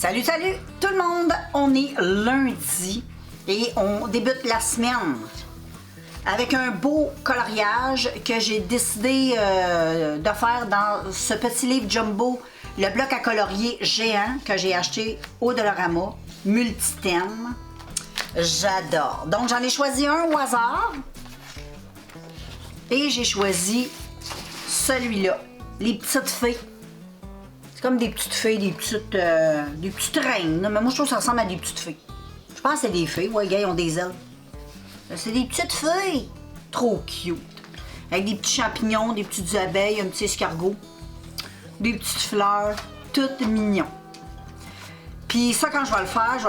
Salut, salut tout le monde! On est lundi et on débute la semaine avec un beau coloriage que j'ai décidé de faire dans ce petit livre jumbo, le bloc à colorier géant que j'ai acheté au Dollarama, multi-thème. J'adore. Donc j'en ai choisi un au hasard et j'ai choisi celui-là, les petites fées. C'est comme des petites fées, des petites reines. Mais moi, je trouve que ça ressemble à des petites fées. Je pense que c'est des fées. Ouais, les gars, ils ont des ailes. C'est des petites fées. Trop cute. Avec des petits champignons, des petites abeilles, un petit escargot, des petites fleurs. Toutes mignons. Puis ça, quand je vais le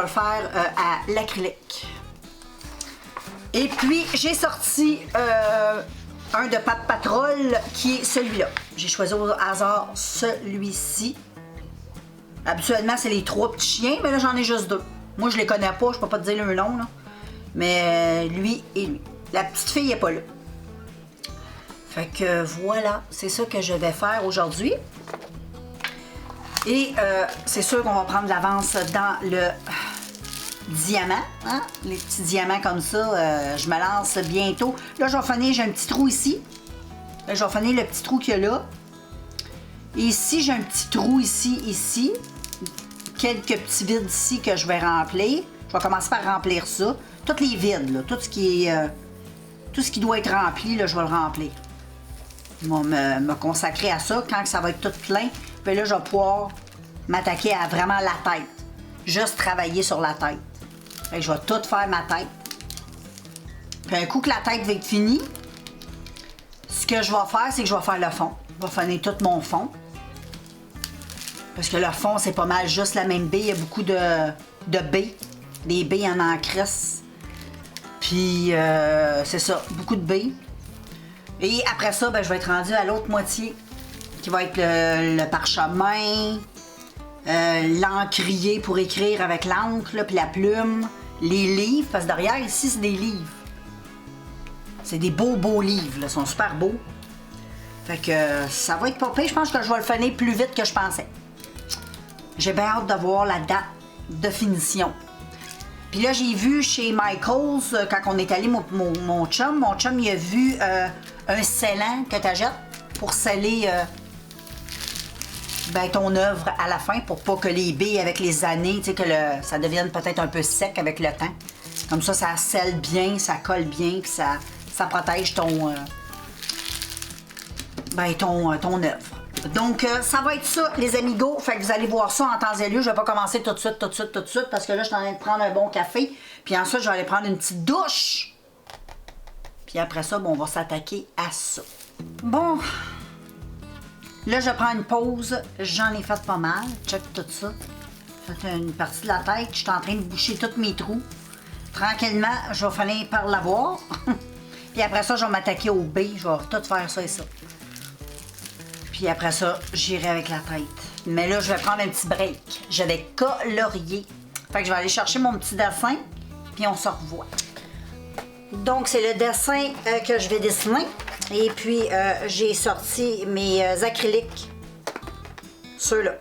faire à l'acrylique. Et puis, j'ai sorti un de Pat Patrol qui est celui-là. J'ai choisi au hasard celui-ci. Habituellement, c'est les 3 petits chiens, mais là, j'en ai juste 2. Moi, je les connais pas, je peux pas te dire le nom, là. Mais lui et lui. La petite fille n'est pas là. Fait que voilà, c'est ça que je vais faire aujourd'hui. Et c'est sûr qu'on va prendre l'avance dans le diamant, hein? Les petits diamants comme ça, je me lance bientôt. Là, je vais finir, j'ai un petit trou ici. Là, je vais finir le petit trou qu'il y a là. Et ici, j'ai un petit trou ici. Quelques petits vides ici que je vais remplir. Je vais commencer par remplir ça. Tous les vides, là, tout ce qui doit être rempli, là, je vais le remplir. Je vais me consacrer à ça. Quand ça va être tout plein, puis là, je vais pouvoir m'attaquer à vraiment la tête. Juste travailler sur la tête. Fait que je vais tout faire ma tête. Puis un coup que la tête va être finie, ce que je vais faire, c'est que je vais faire le fond. Je vais finir tout mon fond. Parce que le fond, c'est pas mal juste la même baie. Il y a beaucoup de baies. Des baies en encresse. Puis, c'est ça, beaucoup de baies. Et après ça, ben, je vais être rendue à l'autre moitié, qui va être le parchemin, l'encrier pour écrire avec l'encre, puis la plume, les livres, parce que derrière, ici, c'est des livres. C'est des beaux livres, là, ils sont super beaux. Fait que ça va être pas pire, je pense que je vais le finir plus vite que je pensais. J'ai bien hâte de voir la date de finition. Puis là, j'ai vu chez Michaels, quand on est allé, mon chum, il a vu un scellant que tu achètes pour sceller ton œuvre à la fin, pour pas que les baies, avec les années, tu sais, que ça devienne peut-être un peu sec avec le temps. Comme ça scelle bien, ça colle bien, puis ça protège ton œuvre. Donc, ça va être ça, les amigos. Fait que vous allez voir ça en temps et lieu. Je vais pas commencer tout de suite, parce que là, je suis en train de prendre un bon café. Puis ensuite, je vais aller prendre une petite douche. Puis après ça, bon, on va s'attaquer à ça. Bon. Là, je prends une pause. J'en ai fait pas mal. Check tout ça. J'ai fait une partie de la tête. Je suis en train de boucher tous mes trous. Tranquillement, je vais finir par l'avoir. Puis après ça, je vais m'attaquer au B. Je vais tout faire ça et ça. Puis après ça, j'irai avec la tête. Mais là, je vais prendre un petit break. Je vais colorier. Fait que je vais aller chercher mon petit dessin, puis on se revoit. Donc, c'est le dessin que je vais dessiner. Et puis, j'ai sorti mes acryliques. Ceux-là.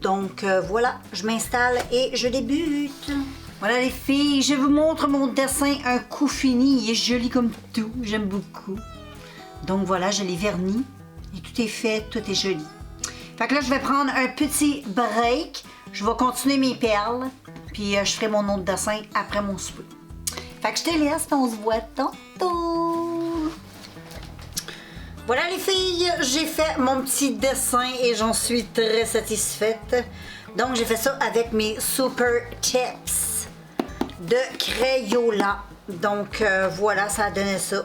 Donc, voilà, je m'installe et je débute. Voilà les filles, je vous montre mon dessin, un coup fini. Il est joli comme tout, j'aime beaucoup. Donc voilà, je l'ai verni. Et tout est fait, tout est joli. Fait que là, je vais prendre un petit break. Je vais continuer mes perles. Puis je ferai mon autre dessin après mon souper. Fait que je te laisse, on se voit tantôt. Voilà les filles, j'ai fait mon petit dessin et j'en suis très satisfaite. Donc j'ai fait ça avec mes Super Tips de Crayola. Donc voilà, ça a donné ça.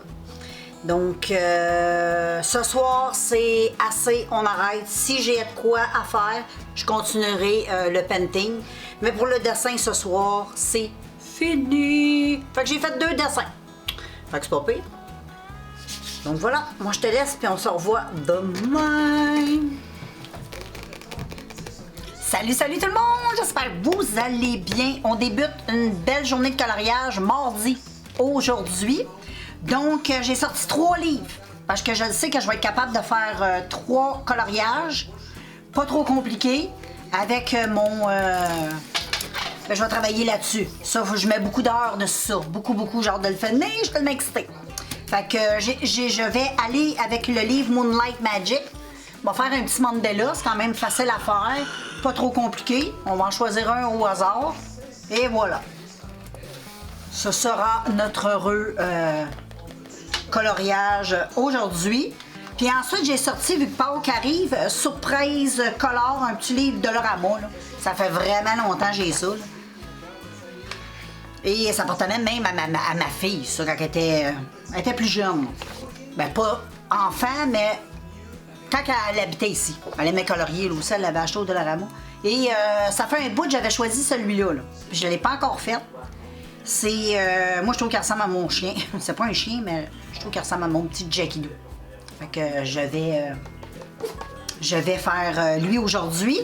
Donc, ce soir, c'est assez, on arrête. Si j'ai de quoi à faire, je continuerai le painting. Mais pour le dessin ce soir, c'est fini. Fait que j'ai fait 2 dessins. Fait que c'est pas pire. Donc voilà, moi je te laisse, puis on se revoit demain. Salut, salut tout le monde! J'espère que vous allez bien. On débute une belle journée de coloriage mardi aujourd'hui. Donc, j'ai sorti 3 livres, parce que je sais que je vais être capable de faire 3 coloriages, pas trop compliqués. avec mon... ben, je vais travailler là-dessus. Ça, je mets beaucoup d'heures de ça. Beaucoup, genre de le finir, je suis tellement excitée. Fait que je vais aller avec le livre Moonlight Magic. On va faire un petit mandala, c'est quand même facile à faire. Pas trop compliqué. On va en choisir un au hasard. Et voilà. Ce sera notre heureux coloriage aujourd'hui. Puis ensuite, j'ai sorti, vu que Pâques arrive, Surprise Color, un petit livre de Dollarama. Ça fait vraiment longtemps que j'ai ça. Là. Et ça appartenait même à ma fille, ça, quand elle était plus jeune. Ben, pas enfant, mais quand elle habitait ici. Elle aimait colorier, là aussi, elle l'avait acheté au Dollarama. Et ça fait un bout que j'avais choisi celui-là. Là. Puis je ne l'ai pas encore fait. C'est... moi, je trouve qu'il ressemble à mon chien. C'est pas un chien, mais je trouve qu'il ressemble à mon petit Jackie Doo. Fait que je vais faire lui aujourd'hui.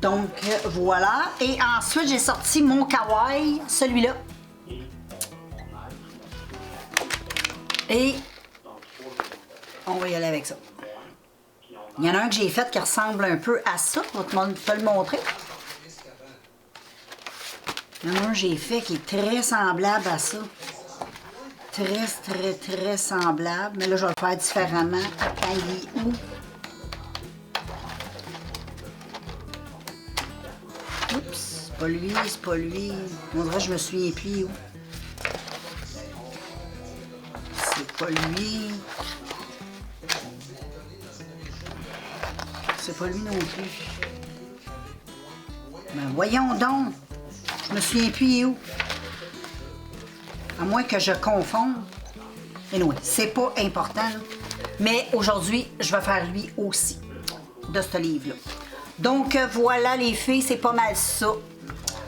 Donc, voilà. Et ensuite, j'ai sorti mon kawaii, celui-là. Et on va y aller avec ça. Il y en a un que j'ai fait qui ressemble un peu à ça. Je vais te le montrer. Il y en a un que j'ai fait qui est très semblable à ça. Très semblable. Mais là, je vais le faire différemment. Attends, il est où? Oups, c'est pas lui. On dirait que je me souviens plus où. C'est pas lui. C'est pas lui non plus. Ben voyons donc. Je me souviens plus où. À moins que je confonde. Et non, c'est pas important. Là. Mais aujourd'hui, je vais faire lui aussi. De ce livre-là. Donc voilà les filles, c'est pas mal ça.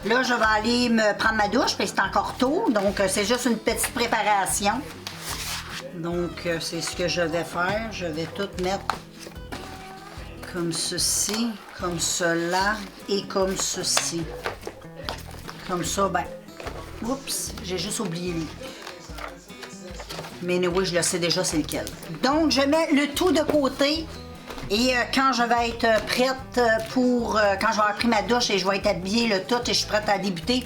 Là, je vais aller me prendre ma douche, parce que c'est encore tôt. Donc c'est juste une petite préparation. Donc c'est ce que je vais faire. Je vais tout mettre comme ceci, comme cela et comme ceci. Comme ça, ben... Oups, j'ai juste oublié lui. Mais oui, je le sais déjà c'est lequel. Donc je mets le tout de côté. Et quand je vais être prête pour... quand je vais avoir pris ma douche et je vais être habillée, le tout, et je suis prête à débuter,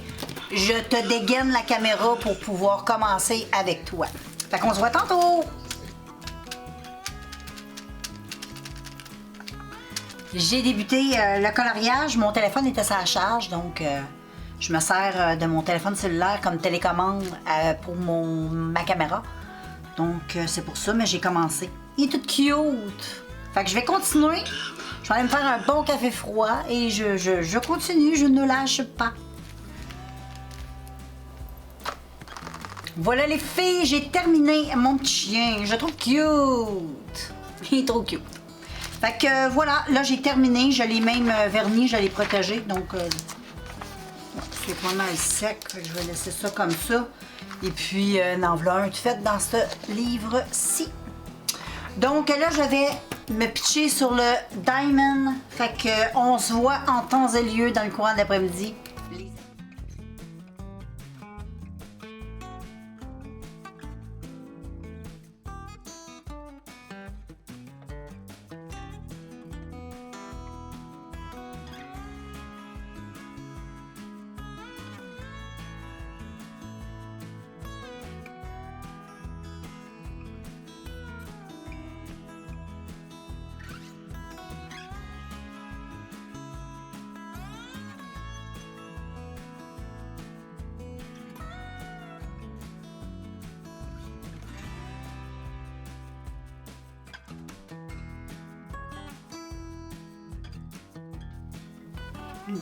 je te dégaine la caméra pour pouvoir commencer avec toi. Fait qu'on se voit tantôt! J'ai débuté le coloriage. Mon téléphone était à la charge, donc je me sers de mon téléphone cellulaire comme télécommande pour ma caméra. Donc c'est pour ça, mais j'ai commencé. Il est tout cute! Fait que je vais continuer. Je vais aller me faire un bon café froid et je continue, je ne lâche pas. Voilà les filles, j'ai terminé mon petit chien. Je le trouve cute. Il est trop cute. Fait que voilà, là j'ai terminé. Je l'ai même verni, je l'ai protégé. Donc c'est pas mal sec. Je vais laisser ça comme ça. Et puis en voilà un tout fait dans ce livre-ci. Donc là, je vais me pitcher sur le Diamond. Fait que on se voit en temps et lieu dans le courant de l'après-midi.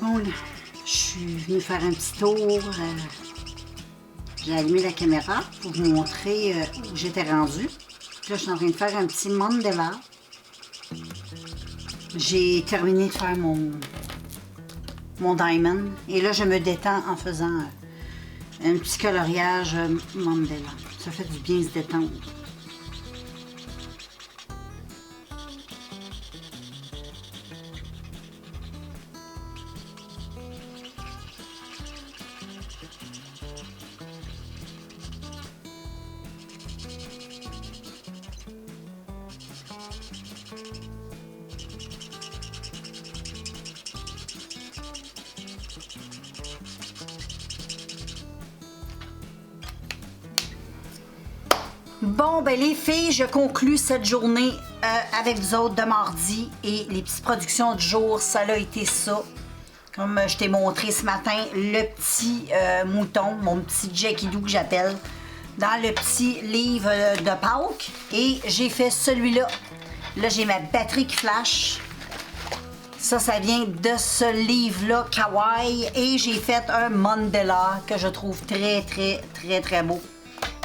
Bon, là, je suis venue faire un petit tour. J'ai allumé la caméra pour vous montrer où j'étais rendue. Là, je suis en train de faire un petit mandala. J'ai terminé de faire mon diamond. Et là, je me détends en faisant un petit coloriage mandala. Ça fait du bien se détendre. Bon, ben les filles, je conclus cette journée avec vous autres de mardi et les petites productions du jour, ça a été ça. Comme je t'ai montré ce matin, le petit mouton, mon petit Jackie Doo que j'appelle, dans le petit livre de Pâques. Et j'ai fait celui-là. Là, j'ai ma batterie qui flash. Ça vient de ce livre-là, Kawaii. Et j'ai fait un mandala que je trouve très, très, très, très beau.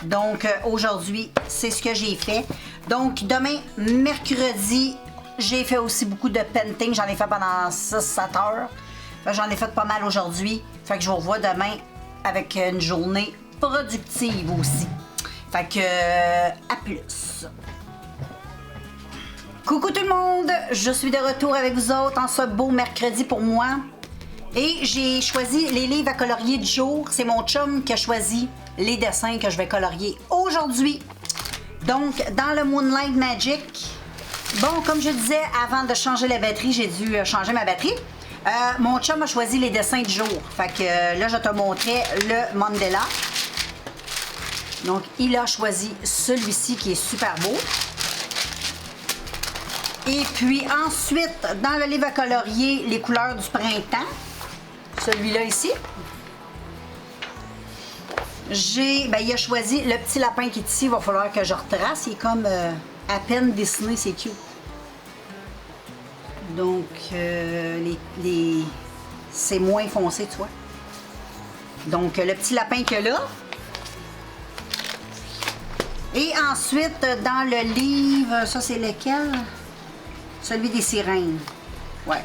Donc, aujourd'hui, c'est ce que j'ai fait. Donc, demain, mercredi, j'ai fait aussi beaucoup de painting. J'en ai fait pendant 6-7 heures. J'en ai fait pas mal aujourd'hui. Fait que je vous revois demain avec une journée productive aussi. Fait que, à plus. Coucou tout le monde! Je suis de retour avec vous autres en ce beau mercredi pour moi. Et j'ai choisi les livres à colorier du jour. C'est mon chum qui a choisi les dessins que je vais colorier aujourd'hui. Donc, dans le Moonlight Magic, bon, comme je disais, avant de changer la batterie, j'ai dû changer ma batterie. Mon chum a choisi les dessins du jour. Fait que là, je te montrais le mandala. Donc, il a choisi celui-ci qui est super beau. Et puis ensuite, dans le livre à colorier, les couleurs du printemps, celui-là ici, il a choisi le petit lapin qui est ici, il va falloir que je retrace, il est comme à peine dessiné, c'est cute. Donc, c'est moins foncé, tu vois. Donc, le petit lapin qu'il y a là. Et ensuite, dans le livre, ça c'est lequel? Celui des sirènes. Ouais.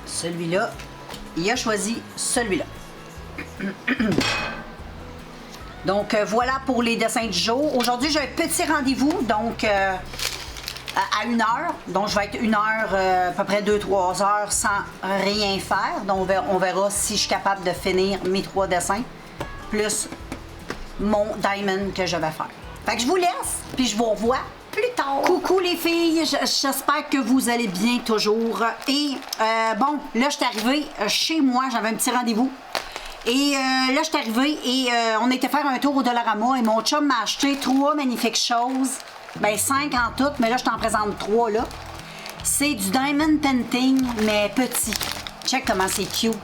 Celui-là, il a choisi celui-là. Donc, voilà pour les dessins du jour. Aujourd'hui, j'ai un petit rendez-vous, donc à 1 heure. Donc, je vais être 1 heure, à peu près 2-3 heures sans rien faire. Donc, on verra si je suis capable de finir mes 3 dessins, plus mon diamond que je vais faire. Fait que je vous laisse, puis je vous revois plus tard. Coucou les filles, j'espère que vous allez bien toujours. Et bon, là je suis arrivée chez moi, j'avais un petit rendez-vous. Et là je suis arrivée et on était faire un tour au Dollarama et mon chum m'a acheté 3 magnifiques choses. Ben 5 en tout, mais là je t'en présente 3 là. C'est du diamond painting, mais petit. Check comment c'est cute.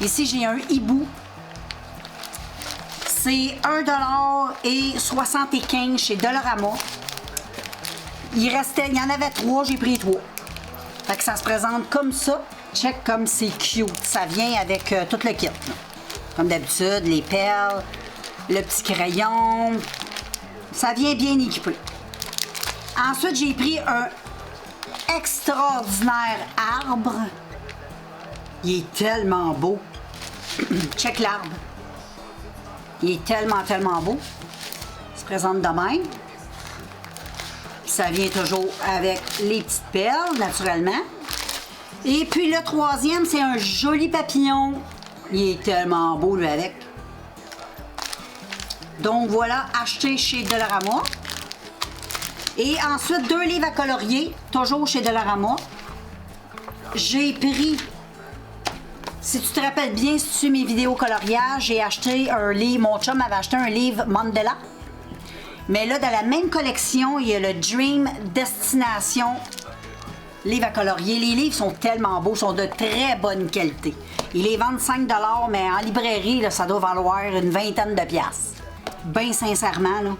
Ici j'ai un hibou. C'est 1,75$ chez Dollarama. Il y en avait 3, j'ai pris 3. Fait que ça se présente comme ça. Check comme c'est cute. Ça vient avec tout le kit. Comme d'habitude, les perles, le petit crayon. Ça vient bien équipé. Ensuite, j'ai pris un extraordinaire arbre. Il est tellement beau. Check l'arbre. Il est tellement, tellement beau. Il se présente de même. Ça vient toujours avec les petites perles, naturellement. Et puis le troisième, c'est un joli papillon. Il est tellement beau, lui, avec. Donc voilà, acheté chez Dollarama. Et ensuite, 2 livres à colorier, toujours chez Dollarama. J'ai pris... Si tu te rappelles bien, si tu suis mes vidéos coloriage, j'ai acheté un livre, mon chum avait acheté un livre mandala. Mais là, dans la même collection, il y a le Dream Destination livre à colorier. Les livres sont tellement beaux, sont de très bonne qualité. Ils les vendent 5$, mais en librairie, là, ça doit valoir une vingtaine de piastres. Bien sincèrement, là.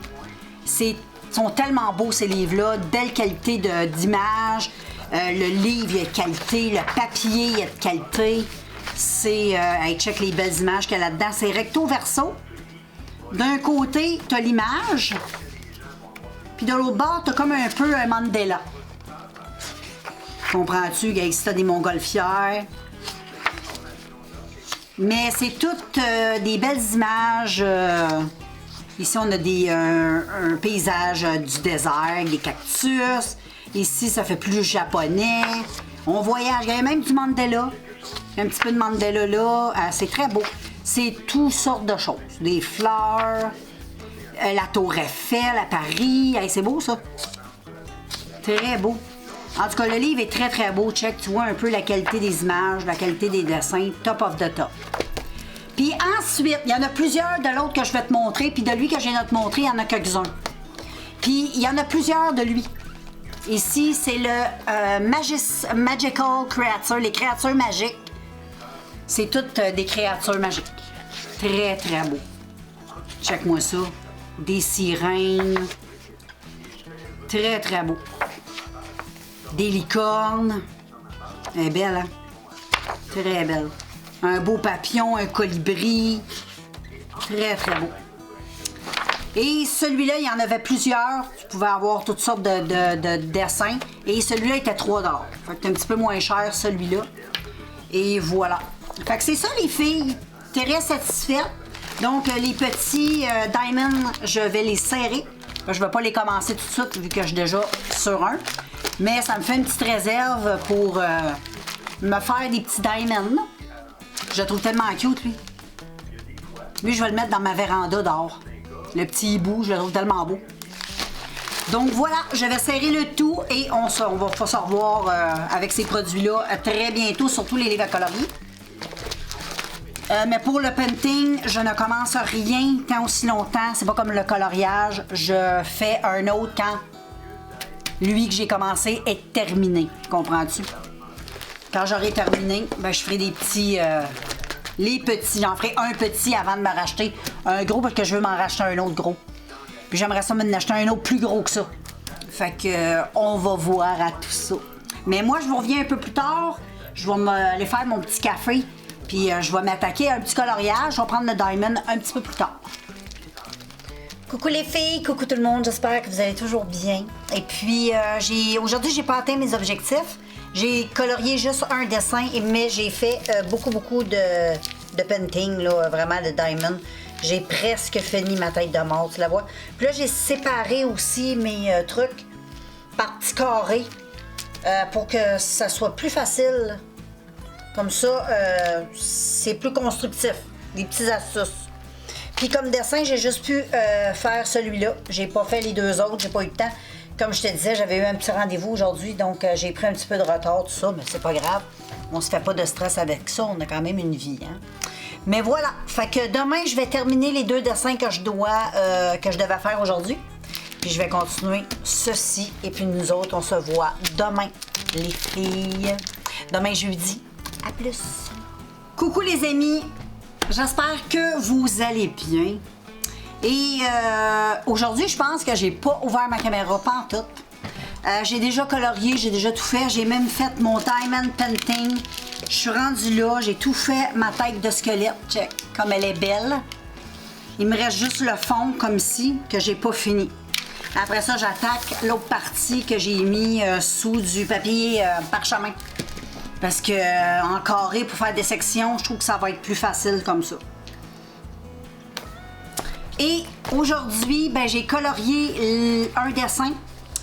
Sont tellement beaux ces livres-là, belle qualité d'image. Le livre, il y a de qualité, le papier, il y a de qualité. C'est, hey, check les belles images qu'il y a là-dedans. C'est recto verso. D'un côté, tu as l'image. Puis de l'autre bord, tu as comme un peu un mandala. Comprends-tu? Ici, tu as des montgolfières. Mais c'est toutes des belles images. Ici, on a un paysage du désert, des cactus. Ici, ça fait plus japonais. On voyage. Il y a même du mandala. Un petit peu de mandala là. C'est très beau. C'est toutes sortes de choses. Des fleurs. La Tour Eiffel à Paris. Hey, c'est beau, ça. Très beau. En tout cas, le livre est très, très beau. Check, tu vois un peu la qualité des images, la qualité des dessins. Top of the top. Puis ensuite, il y en a plusieurs de l'autre que je vais te montrer, puis de lui que je viens de te montrer, il y en a quelques-uns. Puis il y en a plusieurs de lui. Ici, c'est le Magical Creature, les créatures magiques. C'est toutes des créatures magiques. Très, très beau. Check-moi ça. Des sirènes. Très, très beau. Des licornes. Elle est belle, hein? Très belle. Un beau papillon, un colibri. Très, très beau. Et celui-là, il y en avait plusieurs. Tu pouvais avoir toutes sortes de dessins. Et celui-là était 3 $. Fait que c'est un petit peu moins cher, celui-là. Et voilà. Fait que c'est ça, les filles. Très satisfaite. Donc, les petits diamonds, je vais les serrer. Je ne vais pas les commencer tout de suite, vu que je suis déjà sur un. Mais ça me fait une petite réserve pour me faire des petits diamonds. Je le trouve tellement cute, lui. Lui, je vais le mettre dans ma véranda dehors. Le petit hibou, je le trouve tellement beau. Donc voilà, je vais serrer le tout et on va se revoir avec ces produits-là très bientôt, surtout les livres à colorier. Mais pour le painting, je ne commence rien tant aussi longtemps. C'est pas comme le coloriage. Je fais un autre quand lui que j'ai commencé est terminé. Comprends-tu? Quand j'aurai terminé, ben, je ferai des petits... les petits. J'en ferai un petit avant de me racheter un gros parce que je veux m'en racheter un autre gros. Puis j'aimerais ça m'en acheter un autre plus gros que ça. Fait que on va voir à tout ça. Mais moi, je vous reviens un peu plus tard. Je vais aller faire mon petit café. Puis je vais m'attaquer à un petit coloriage. Je vais prendre le diamond un petit peu plus tard. Coucou les filles, coucou tout le monde. J'espère que vous allez toujours bien. Et puis aujourd'hui, j'ai pas atteint mes objectifs. J'ai colorié juste un dessin, mais j'ai fait beaucoup de painting, là, vraiment de diamond. J'ai presque fini ma tête de mort, tu la vois. Puis là, j'ai séparé aussi mes trucs par petits carrés pour que ça soit plus facile. Comme ça, c'est plus constructif. Des petites astuces. Puis comme dessin, j'ai juste pu faire celui-là. J'ai pas fait les deux autres, j'ai pas eu le temps. Comme je te disais, j'avais eu un petit rendez-vous aujourd'hui, donc j'ai pris un petit peu de retard, tout ça, mais c'est pas grave. On se fait pas de stress avec ça, on a quand même une vie, hein. Mais voilà, fait que demain, je vais terminer les 2 dessins que je devais faire aujourd'hui. Puis je vais continuer ceci, et puis nous autres, on se voit demain, les filles. Demain, jeudi. À plus. Coucou les amis, j'espère que vous allez bien. Et aujourd'hui, je pense que j'ai pas ouvert ma caméra pantoute. J'ai déjà colorié, j'ai déjà tout fait. J'ai même fait mon diamond painting. Je suis rendue là, j'ai tout fait. Ma tête de squelette, check, comme elle est belle. Il me reste juste le fond, comme ici, que j'ai pas fini. Après ça, j'attaque l'autre partie que j'ai mis sous du papier parchemin. Parce que en carré, pour faire des sections, je trouve que ça va être plus facile comme ça. Et aujourd'hui, ben, j'ai colorié un dessin.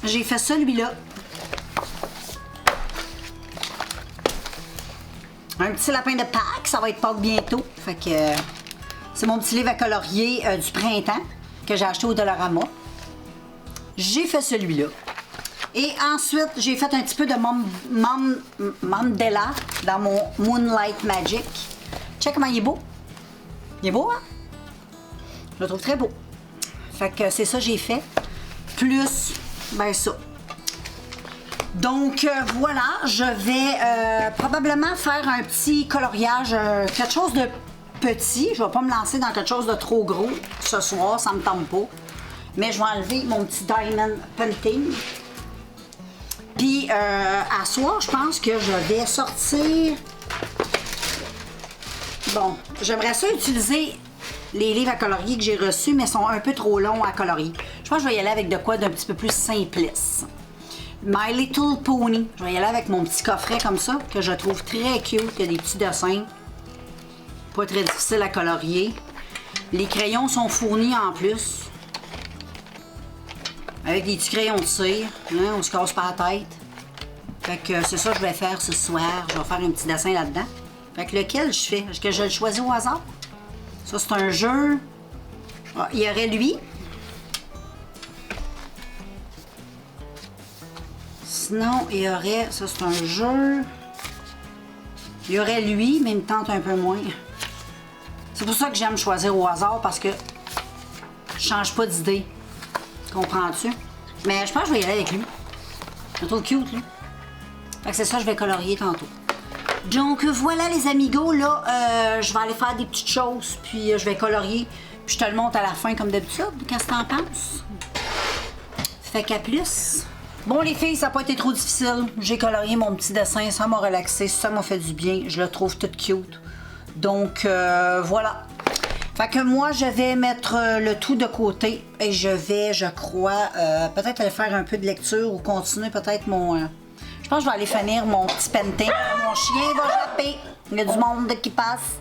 J'ai fait celui-là. Un petit lapin de Pâques, ça va être Pâques bientôt. Fait que c'est mon petit livre à colorier du printemps que j'ai acheté au Dollarama. J'ai fait celui-là. Et ensuite, j'ai fait un petit peu de Mandela dans mon Moonlight Magic. Check comment il est beau. Il est beau, hein? Je le trouve très beau. Fait que c'est ça que j'ai fait. Plus, ben ça. Donc voilà, je vais probablement faire un petit coloriage, quelque chose de petit. Je vais pas me lancer dans quelque chose de trop gros ce soir, ça me tente pas. Mais je vais enlever mon petit diamond painting. Puis à soir, je pense que je vais sortir. Bon, j'aimerais ça utiliser les livres à colorier que j'ai reçus, mais sont un peu trop longs à colorier. Je pense que je vais y aller avec de quoi d'un petit peu plus simpliste. My Little Pony. Je vais y aller avec mon petit coffret comme ça, que je trouve très cute. Il y a des petits dessins. Pas très difficile à colorier. Les crayons sont fournis en plus. Avec des petits crayons de cire. Hein, on se casse pas la tête. Fait que c'est ça que je vais faire ce soir. Je vais faire un petit dessin là-dedans. Fait que lequel je fais? Est-ce que je le choisis au hasard? Ça, c'est un jeu. Ah, il y aurait lui. Sinon, il y aurait... Ça, c'est un jeu. Il y aurait lui, mais il me tente un peu moins. Ça, C'est pour ça que j'aime choisir au hasard parce que je change pas d'idée. Comprends-tu? Mais je pense que je vais y aller avec lui. Je le trouve cute, lui. Fait que c'est ça, je vais colorier tantôt. Donc voilà les amigos, là, je vais aller faire des petites choses, puis je vais colorier. Puis je te le montre à la fin comme d'habitude. Qu'est-ce que t'en penses? Fait qu'à plus. Bon les filles, ça n'a pas été trop difficile. J'ai colorié mon petit dessin, ça m'a relaxé, ça m'a fait du bien. Je le trouve tout cute. Donc voilà. Fait que moi, je vais mettre le tout de côté et je vais, je crois, peut-être aller faire un peu de lecture ou continuer peut-être mon... je pense que je vais aller finir mon petit painting. Mon chien va japper. Il y a du monde qui passe.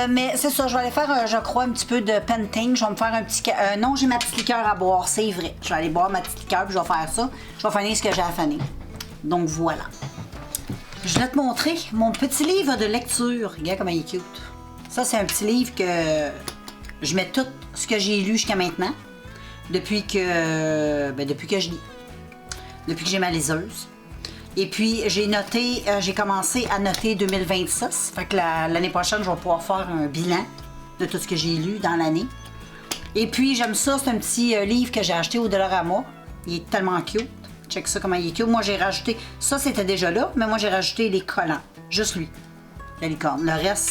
Mais c'est ça, je vais aller faire, je crois, un petit peu de painting. Je vais me faire un petit... non, j'ai ma petite liqueur à boire, c'est vrai. Je vais aller boire ma petite liqueur puis je vais faire ça. Je vais finir ce que j'ai à finir. Donc voilà. Je vais te montrer mon petit livre de lecture. Regarde comment il est cute. Ça, c'est un petit livre que je mets tout ce que j'ai lu jusqu'à maintenant. Depuis que je lis. Depuis que j'ai ma liseuse. Et puis, j'ai noté, j'ai commencé à noter 2026. Fait que l'année prochaine, je vais pouvoir faire un bilan de tout ce que j'ai lu dans l'année. Et puis, j'aime ça. C'est un petit livre que j'ai acheté au Dollarama. Il est tellement cute. Check ça comment il est cute. Moi, j'ai rajouté... Ça, c'était déjà là, mais moi, j'ai rajouté les collants. Juste lui. La licorne. Le reste,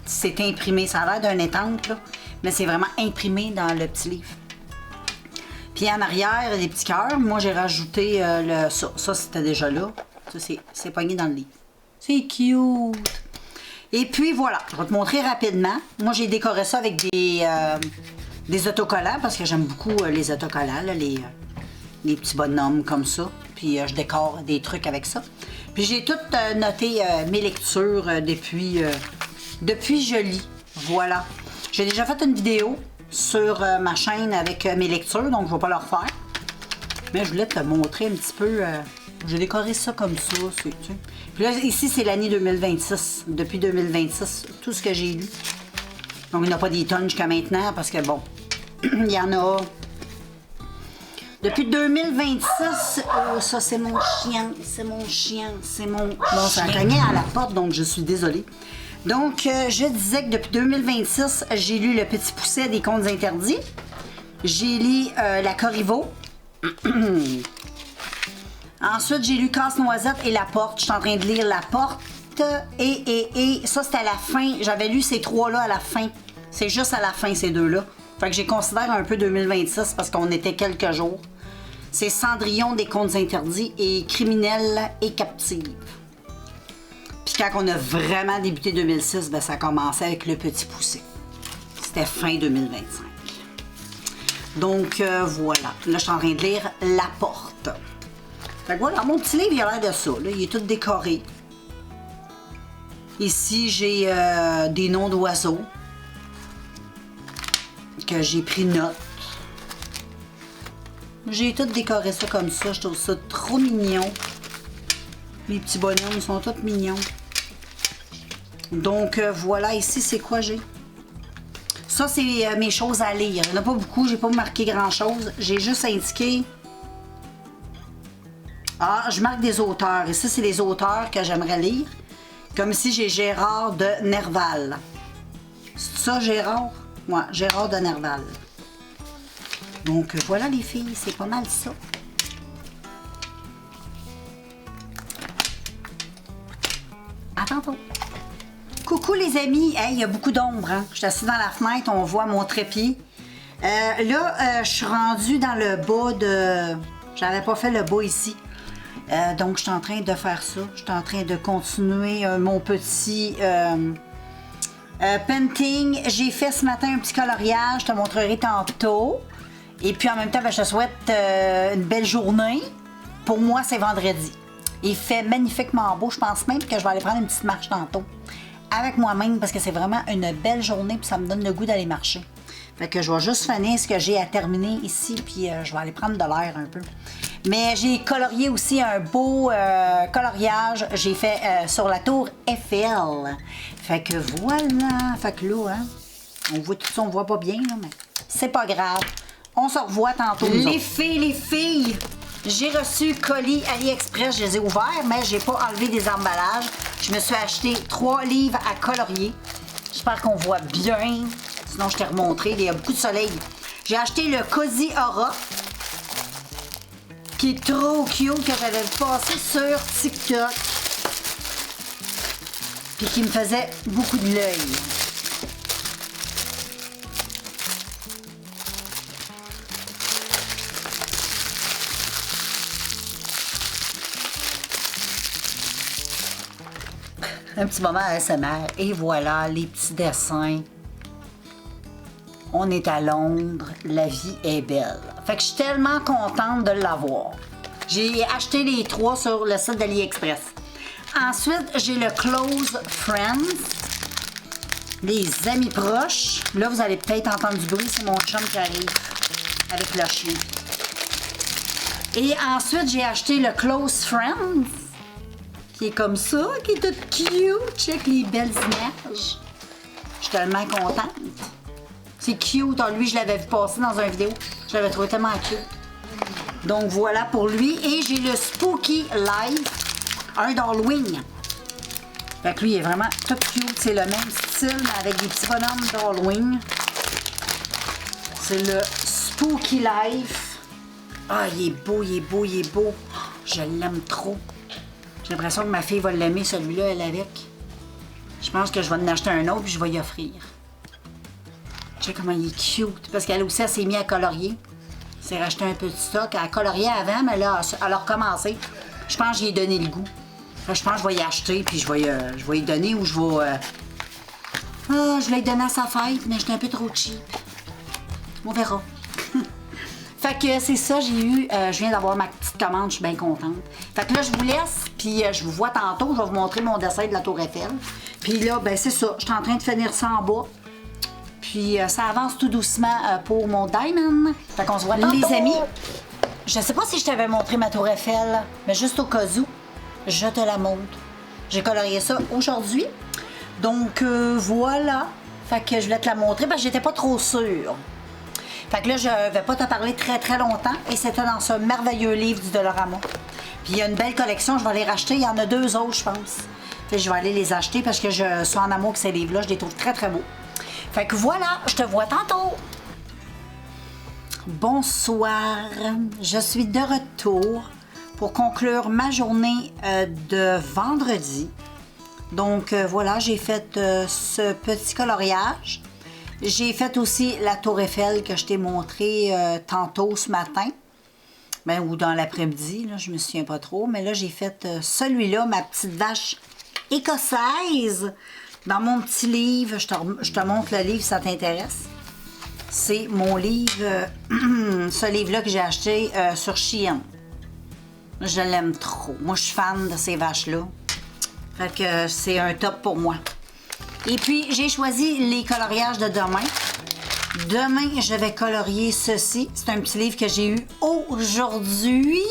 c'est imprimé. Ça a l'air d'un étampe, là, mais c'est vraiment imprimé dans le petit livre. Puis en arrière, il y a des petits cœurs. Moi, j'ai rajouté ça. Ça, c'était déjà là. Ça, c'est pogné dans le livre. C'est cute. Et puis, voilà. Je vais te montrer rapidement. Moi, j'ai décoré ça avec des autocollants parce que j'aime beaucoup les autocollants, là, les petits bonhommes comme ça. Puis, je décore des trucs avec ça. Puis j'ai tout noté mes lectures depuis je lis. Voilà. J'ai déjà fait une vidéo sur ma chaîne avec mes lectures, donc je ne vais pas le refaire. Mais je voulais te montrer un petit peu. J'ai décoré ça comme ça. Puis là, ici, c'est l'année 2026. Depuis 2026, tout ce que j'ai lu. Donc, il n'y en a pas des tonnes jusqu'à maintenant parce que bon, il y en a. Depuis 2026, oh, ça c'est mon chien, c'est mon chien, c'est mon... Bon, ça cognait à la porte, donc je suis désolée. Donc, je disais que depuis 2026, j'ai lu Le Petit Pousset des Contes Interdits. J'ai lu La Corriveau. Ensuite, j'ai lu Casse-Noisette et La Porte. Je suis en train de lire La Porte. Et ça, c'était à la fin. J'avais lu ces trois-là à la fin. C'est juste à la fin, ces deux-là. Fait que j'ai considéré un peu 2026 parce qu'on était quelques jours. C'est Cendrillon des Contes Interdits et Criminelle et Captive. Puis quand on a vraiment débuté 2006, ben ça a commencé avec Le Petit Pousset. C'était fin 2025. Donc voilà. Là, je suis en train de lire La Porte. Fait que voilà, mon petit livre, il a l'air de ça. Là. Il est tout décoré. Ici, j'ai des noms d'oiseaux que j'ai pris note. J'ai tout décoré ça comme ça. Je trouve ça trop mignon. Les petits bonhommes sont tous mignons. Donc voilà, ici c'est quoi j'ai? Ça c'est mes choses à lire. Il n'y en a pas beaucoup, j'ai pas marqué grand chose. J'ai juste indiqué. Ah, je marque des auteurs. Et ça c'est les auteurs que j'aimerais lire. Comme ici j'ai Gérard de Nerval. C'est ça Gérard? Ouais, Gérard de Nerval. Donc voilà les filles, c'est pas mal ça. À tantôt. Coucou les amis. Hey, il y a beaucoup d'ombre. Hein? Je suis assise dans la fenêtre, on voit mon trépied. Là, je suis rendue dans le bas de... J'avais pas fait le bas ici. Donc, je suis en train de faire ça. Je suis en train de continuer mon petit... painting. J'ai fait ce matin un petit coloriage, je te montrerai tantôt. Et puis en même temps, ben, je te souhaite une belle journée. Pour moi, c'est vendredi. Il fait magnifiquement beau. Je pense même que je vais aller prendre une petite marche tantôt. Avec moi-même, parce que c'est vraiment une belle journée, puis ça me donne le goût d'aller marcher. Fait que je vais juste finir ce que j'ai à terminer ici, puis je vais aller prendre de l'air un peu. Mais j'ai colorié aussi un beau coloriage. J'ai fait sur la tour Eiffel. Fait que voilà. Fait que là, hein, on voit tout ça, on voit pas bien, là, mais c'est pas grave. On se revoit tantôt. Les filles, j'ai reçu colis AliExpress. Je les ai ouverts, mais j'ai pas enlevé des emballages. Je me suis acheté 3 livres à colorier. J'espère qu'on voit bien. Sinon, je t'ai remontré. Il y a beaucoup de soleil. J'ai acheté le Cozy Aura, qui est trop cute, que j'avais passé sur TikTok. Puis qui me faisait beaucoup de l'œil. Un petit moment ASMR. Et voilà, les petits dessins. On est à Londres. La vie est belle. Fait que je suis tellement contente de l'avoir. J'ai acheté les 3 sur le site d'AliExpress. Ensuite, j'ai le Close Friends. Les amis proches. Là, vous allez peut-être entendre du bruit. C'est mon chum qui arrive avec le chien. Et ensuite, j'ai acheté le Close Friends, qui est comme ça, qui est tout cute. Check les belles images. Je suis tellement contente. C'est cute. Lui, je l'avais vu passer dans une vidéo. Je l'avais trouvé tellement cute. Donc, voilà pour lui. Et j'ai le Spooky Life, un d'Halloween. Fait que lui, il est vraiment tout cute. C'est le même style, mais avec des petits bonhommes d'Halloween. C'est le Spooky Life. Ah, il est beau, il est beau, il est beau. Oh, je l'aime trop. J'ai l'impression que ma fille va l'aimer, celui-là, elle avec. Je pense que je vais en acheter un autre puis je vais y offrir. Tu sais comment il est cute. Parce qu'elle aussi, elle s'est mise à colorier. Elle s'est racheté un petit stock. Elle a colorié avant, mais là, elle a recommencé. Je pense que j'y ai donné le goût. Là, je pense que je vais y acheter puis je vais y donner ou je vais... je l'ai donné à sa fête, mais j'étais un peu trop cheap. On verra. Fait que c'est ça, j'ai eu, je viens d'avoir ma petite commande, je suis bien contente. Fait que là, je vous laisse, puis je vous vois tantôt, je vais vous montrer mon dessin de la Tour Eiffel. Puis là, ben c'est ça, je suis en train de finir ça en bas. Puis ça avance tout doucement pour mon diamond. Fait qu'on se voit tantôt. Les amis, je sais pas si je t'avais montré ma Tour Eiffel, mais juste au cas où, je te la montre. J'ai colorié ça aujourd'hui. Donc voilà, fait que je voulais te la montrer, parce que j'étais pas trop sûre. Fait que là, je vais pas te parler très très longtemps. Et c'était dans ce merveilleux livre du Dollarama. Puis il y a une belle collection, je vais les racheter. Il y en a 2 autres, je pense. Fait que je vais aller les acheter parce que je suis en amour avec ces livres-là. Je les trouve très très beaux. Fait que voilà, je te vois tantôt. Bonsoir. Je suis de retour pour conclure ma journée de vendredi. Donc voilà, j'ai fait ce petit coloriage. J'ai fait aussi la Tour Eiffel que je t'ai montré tantôt ce matin. Ben, ou dans l'après-midi, là, je me souviens pas trop. Mais là, j'ai fait celui-là, ma petite vache écossaise. Dans mon petit livre, je te montre le livre si ça t'intéresse. C'est mon livre, ce livre-là que j'ai acheté sur Shein. Je l'aime trop. Moi, je suis fan de ces vaches-là. Fait que c'est un top pour moi. Et puis, j'ai choisi les coloriages de demain. Demain, je vais colorier ceci. C'est un petit livre que j'ai eu aujourd'hui.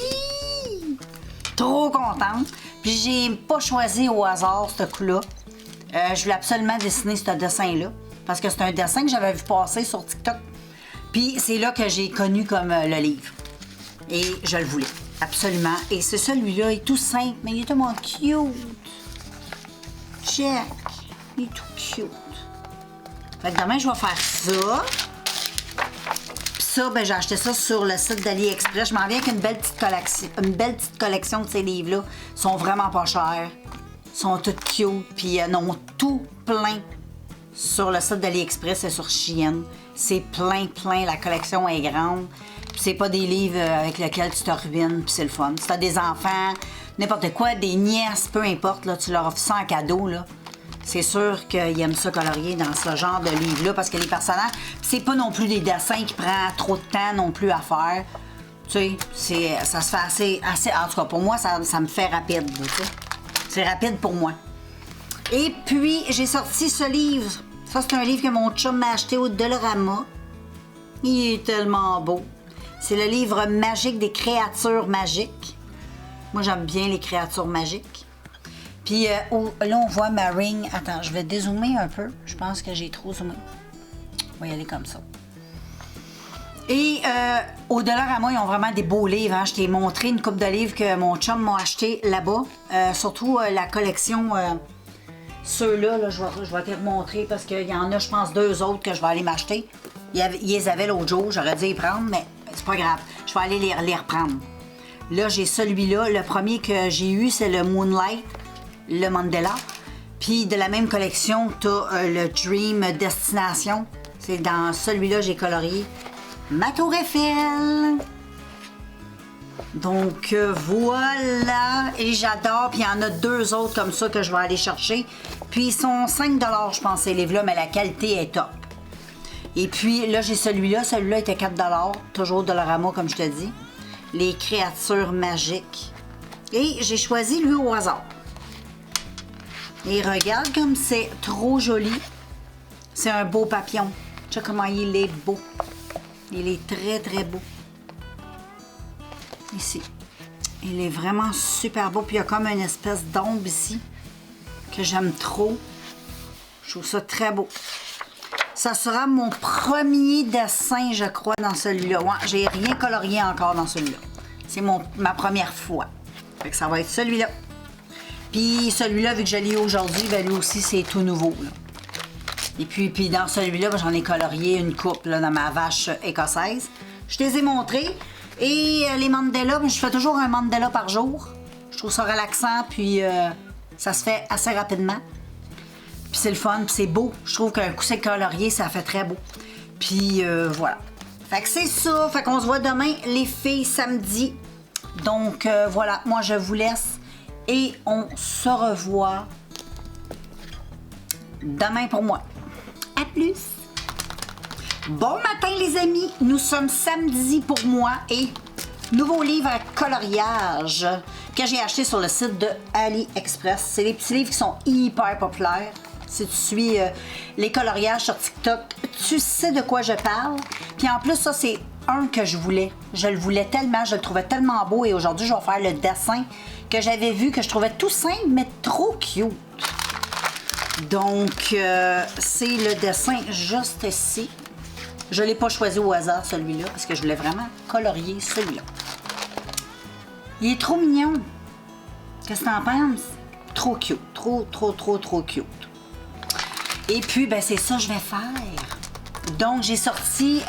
Trop contente. Puis, j'ai pas choisi au hasard ce coup-là. Je voulais absolument dessiner ce dessin-là. Parce que c'est un dessin que j'avais vu passer sur TikTok. Puis, c'est là que j'ai connu comme le livre. Et je le voulais. Absolument. Et c'est celui-là. Il est tout simple, mais il est tellement cute. Check. Il est tout cute. Fait que demain, je vais faire ça. Puis ça, ben, j'ai acheté ça sur le site d'AliExpress. Je m'en viens avec une belle petite collection de ces livres-là. Ils sont vraiment pas chers. Ils sont tous cute. Puis ils en ont tout plein sur le site d'AliExpress et sur Shein. C'est plein. La collection est grande. Puis c'est pas des livres avec lesquels tu te ruines. Puis c'est le fun. Si t'as des enfants, n'importe quoi, des nièces, peu importe, là, tu leur offres ça en cadeau, là. C'est sûr qu'ils aiment ça colorier dans ce genre de livre-là parce que les personnages, c'est pas non plus des dessins qui prennent trop de temps non plus à faire. Tu sais, ça se fait assez. En tout cas, pour moi, ça me fait rapide. Tu sais. C'est rapide pour moi. Et puis, j'ai sorti ce livre. Ça, c'est un livre que mon chum m'a acheté au Dollarama. Il est tellement beau. C'est le livre magique des créatures magiques. Moi, j'aime bien les créatures magiques. Puis là, on voit ma ring. Attends, je vais dézoomer un peu. Je pense que j'ai trop zoomé. On va y aller comme ça. Et au Dollarama, ils ont vraiment des beaux livres. Hein. Je t'ai montré une coupe de livres que mon chum m'a acheté là-bas. Surtout la collection Ceux-là, là, je vais te les remontrer parce qu'il y en a, je pense, 2 autres que je vais aller m'acheter. Ils les avaient l'autre jour, j'aurais dû les prendre, mais c'est pas grave. Je vais aller les reprendre. Là, j'ai celui-là. Le premier que j'ai eu, c'est le Moonlight, le Mandela. Puis de la même collection, t'as le Dream Destination. C'est dans celui-là j'ai colorié ma tour Eiffel. Donc voilà, et j'adore. Puis il y en a 2 autres comme ça que je vais aller chercher. Puis ils sont 5 $, je pense, ces livres-là, mais la qualité est top. Et puis là, j'ai celui-là. Celui-là était 4 $, toujours Dollarama, comme je te dis. Les créatures magiques. Et j'ai choisi lui au hasard. Et regarde comme c'est trop joli. C'est un beau papillon. Tu sais comment il est beau. Il est très, très beau. Ici. Il est vraiment super beau. Puis il y a comme une espèce d'ombre ici que j'aime trop. Je trouve ça très beau. Ça sera mon premier dessin, je crois, dans celui-là. Ouais, j'ai rien colorié encore dans celui-là. C'est ma première fois. Fait que ça va être celui-là. Puis celui-là, vu que je l'ai aujourd'hui, ben lui aussi, c'est tout nouveau. Là. Et puis dans celui-là, ben, j'en ai colorié une coupe là, dans ma vache écossaise. Je te les ai montrés. Et les mandalas, ben, je fais toujours un mandala par jour. Je trouve ça relaxant, puis ça se fait assez rapidement. Puis c'est le fun, puis c'est beau. Je trouve qu'un coussin colorié, ça fait très beau. Puis voilà. Fait que c'est ça. Fait qu'on se voit demain, les filles, samedi. Donc voilà, moi je vous laisse. Et on se revoit demain pour moi. À plus! Bon matin les amis, nous sommes samedi pour moi et nouveau livre à coloriage que j'ai acheté sur le site de AliExpress. C'est des petits livres qui sont hyper populaires. Si tu suis les coloriages sur TikTok, tu sais de quoi je parle. Puis en plus, ça c'est un que je voulais. Je le voulais tellement, je le trouvais tellement beau et aujourd'hui je vais faire le dessin que j'avais vu, que je trouvais tout simple mais trop cute. Donc c'est le dessin juste ici. Je ne l'ai pas choisi au hasard celui-là parce que je voulais vraiment colorier celui-là. Il est trop mignon. Qu'est-ce que t'en penses? Trop cute. Trop cute. Et puis, ben c'est ça que je vais faire. Donc, j'ai sorti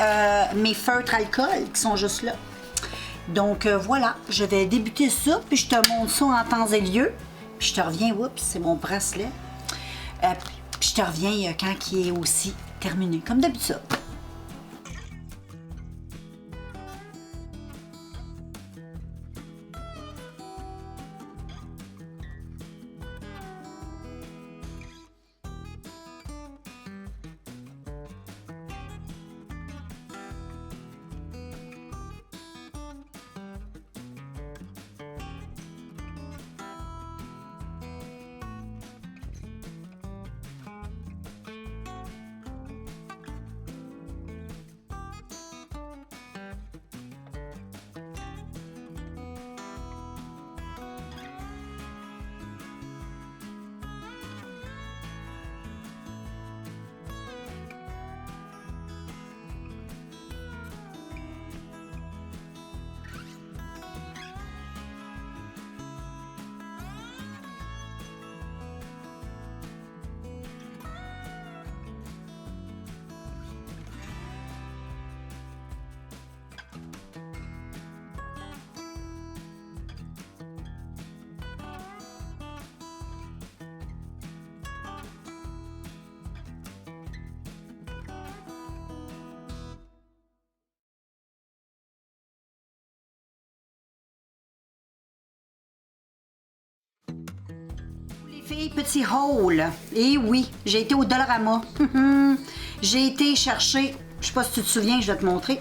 mes feutres alcool qui sont juste là. Donc, voilà. Je vais débuter ça, puis je te montre ça en temps et lieu. Puis je te reviens, oups, c'est mon bracelet. Puis je te reviens quand il est aussi terminé, comme d'habitude. Filles, petit haul. Et oui, j'ai été au Dollarama. J'ai été chercher, je sais pas si tu te souviens, je vais te montrer.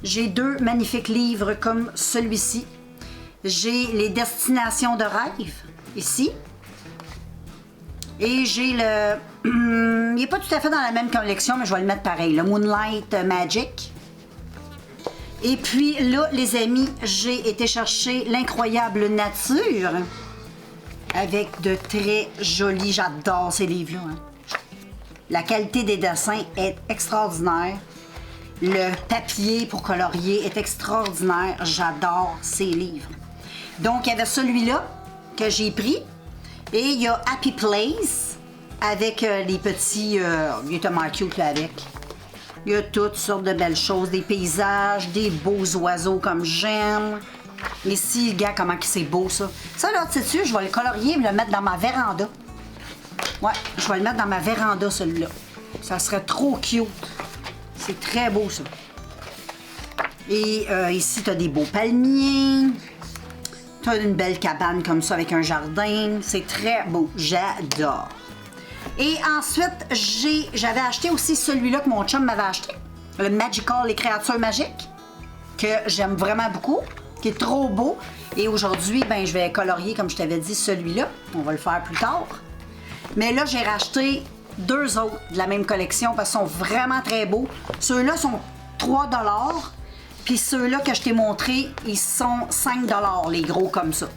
J'ai 2 magnifiques livres comme celui-ci. J'ai les destinations de rêve, ici. Et j'ai le... il n'est pas tout à fait dans la même collection, mais je vais le mettre pareil. Le Moonlight Magic. Et puis là, les amis, j'ai été chercher l'incroyable nature. Avec de très jolis, j'adore ces livres-là. Hein. La qualité des dessins est extraordinaire. Le papier pour colorier est extraordinaire. J'adore ces livres. Donc, il y avait celui-là que j'ai pris. Et il y a Happy Place avec les petits... il est tellement cute là avec. Il y a toutes sortes de belles choses, des paysages, des beaux oiseaux comme j'aime. Ici, regarde comment c'est beau ça. Ça là, tu sais, je vais le colorier et le mettre dans ma véranda. Ouais, je vais le mettre dans ma véranda celui-là. Ça serait trop cute. C'est très beau ça. Et ici, tu as des beaux palmiers. Tu as une belle cabane comme ça avec un jardin. C'est très beau. J'adore. Et ensuite, j'avais acheté aussi celui-là que mon chum m'avait acheté. Le Magical, les créatures magiques. Que j'aime vraiment beaucoup. Qui est trop beau. Et aujourd'hui, ben, je vais colorier, comme je t'avais dit, celui-là. On va le faire plus tard. Mais là, j'ai racheté 2 autres de la même collection parce qu'ils sont vraiment très beaux. Ceux-là sont 3 $. Puis ceux-là que je t'ai montrés, ils sont 5 $, les gros comme ça.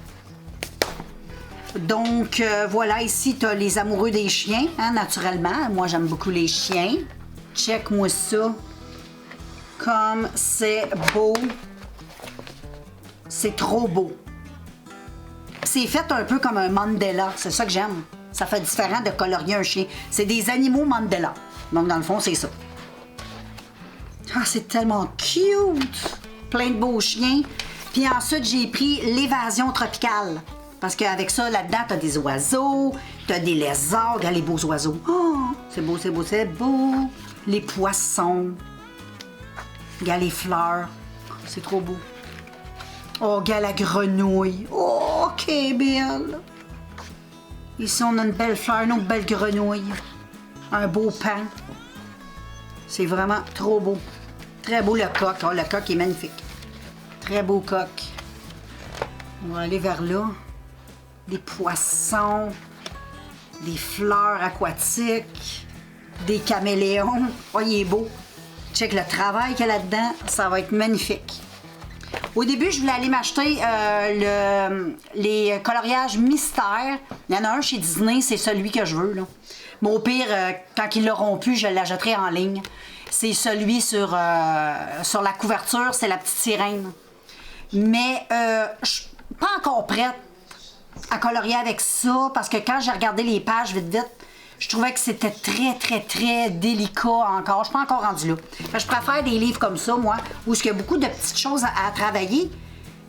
Donc, voilà, ici, tu as les amoureux des chiens, hein, naturellement. Moi, j'aime beaucoup les chiens. Check-moi ça. Comme c'est beau. C'est trop beau. C'est fait un peu comme un mandala. C'est ça que j'aime. Ça fait différent de colorier un chien. C'est des animaux mandala. Donc, dans le fond, c'est ça. Ah, c'est tellement cute! Plein de beaux chiens. Puis ensuite, j'ai pris l'évasion tropicale. Parce qu'avec ça, là-dedans, t'as des oiseaux, t'as des lézards. Regarde les beaux oiseaux. Oh, c'est beau, c'est beau, c'est beau. Les poissons. Regarde les fleurs. C'est trop beau. Oh, regarde la grenouille. Oh, ok, belle. Ici, on a une belle fleur, une autre belle grenouille. Un beau pan. C'est vraiment trop beau. Très beau le coq. Oh, le coq est magnifique. Très beau coq. On va aller vers là. Des poissons. Des fleurs aquatiques. Des caméléons. Oh, il est beau. Check le travail qu'il y a là-dedans. Ça va être magnifique. Au début, je voulais aller m'acheter les coloriages mystères. Il y en a un chez Disney, c'est celui que je veux, là. Mais au pire, quand ils l'auront plus, je l'achèterai en ligne. C'est celui sur la couverture, c'est la petite sirène. Mais je suis pas encore prête à colorier avec ça, parce que quand j'ai regardé les pages vite, je trouvais que c'était très délicat encore. Je suis pas encore rendue là. Fait que je préfère des livres comme ça, moi, où il y a beaucoup de petites choses à travailler.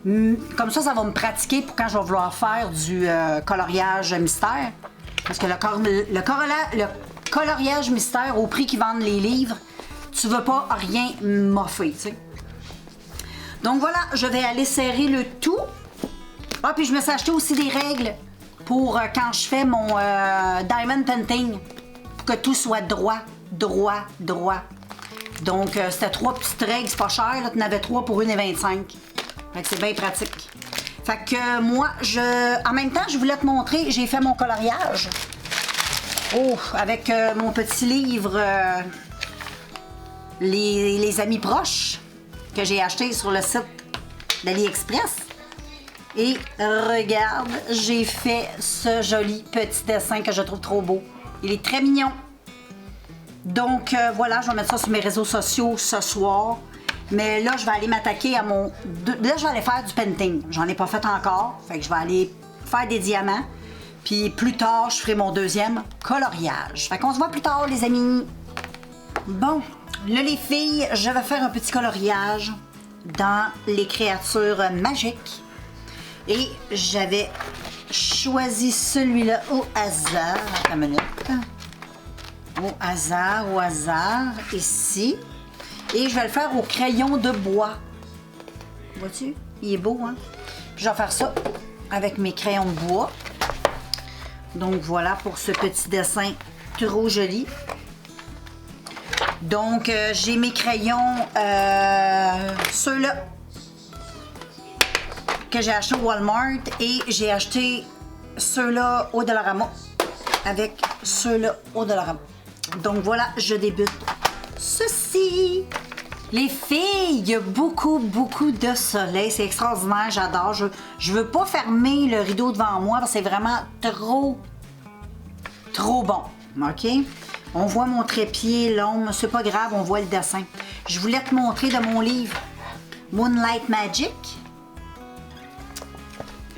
Comme ça va me pratiquer pour quand je vais vouloir faire du coloriage mystère. Parce que le coloriage mystère, au prix qu'ils vendent les livres, tu veux pas rien moffer, tu sais. Donc voilà, je vais aller serrer le tout. Ah, puis je me suis acheté aussi des règles pour quand je fais mon diamond painting, pour que tout soit droit. Donc, c'était 3 petites règles, c'est pas cher, là, tu en avais 3 pour 1,25. Fait que c'est bien pratique. Fait que moi, en même temps, je voulais te montrer, j'ai fait mon coloriage. Oh, avec mon petit livre les amis proches que j'ai acheté sur le site d'AliExpress. Et regarde, j'ai fait ce joli petit dessin que je trouve trop beau. Il est très mignon. Donc voilà, je vais mettre ça sur mes réseaux sociaux ce soir. Mais là, je vais aller m'attaquer à mon... Là, je vais aller faire du painting. J'en ai pas fait encore. Fait que je vais aller faire des diamants. Puis plus tard, je ferai mon deuxième coloriage. Fait qu'on se voit plus tard, les amis. Bon, là, les filles, je vais faire un petit coloriage dans les créatures magiques. Et j'avais choisi celui-là au hasard. Attends une minute. Au hasard, ici. Et je vais le faire au crayon de bois. Vois-tu? Il est beau, hein? Puis je vais faire ça avec mes crayons de bois. Donc voilà pour ce petit dessin trop joli. Donc j'ai mes crayons, ceux-là que j'ai acheté au Walmart, et j'ai acheté ceux-là au Dollarama avec ceux-là au Dollarama. Donc voilà, je débute ceci. Les filles, il y a beaucoup de soleil. C'est extraordinaire, j'adore. Je veux pas fermer le rideau devant moi parce que c'est vraiment trop bon. OK? On voit mon trépied, l'ombre. C'est pas grave, on voit le dessin. Je voulais te montrer de mon livre Moonlight Magic.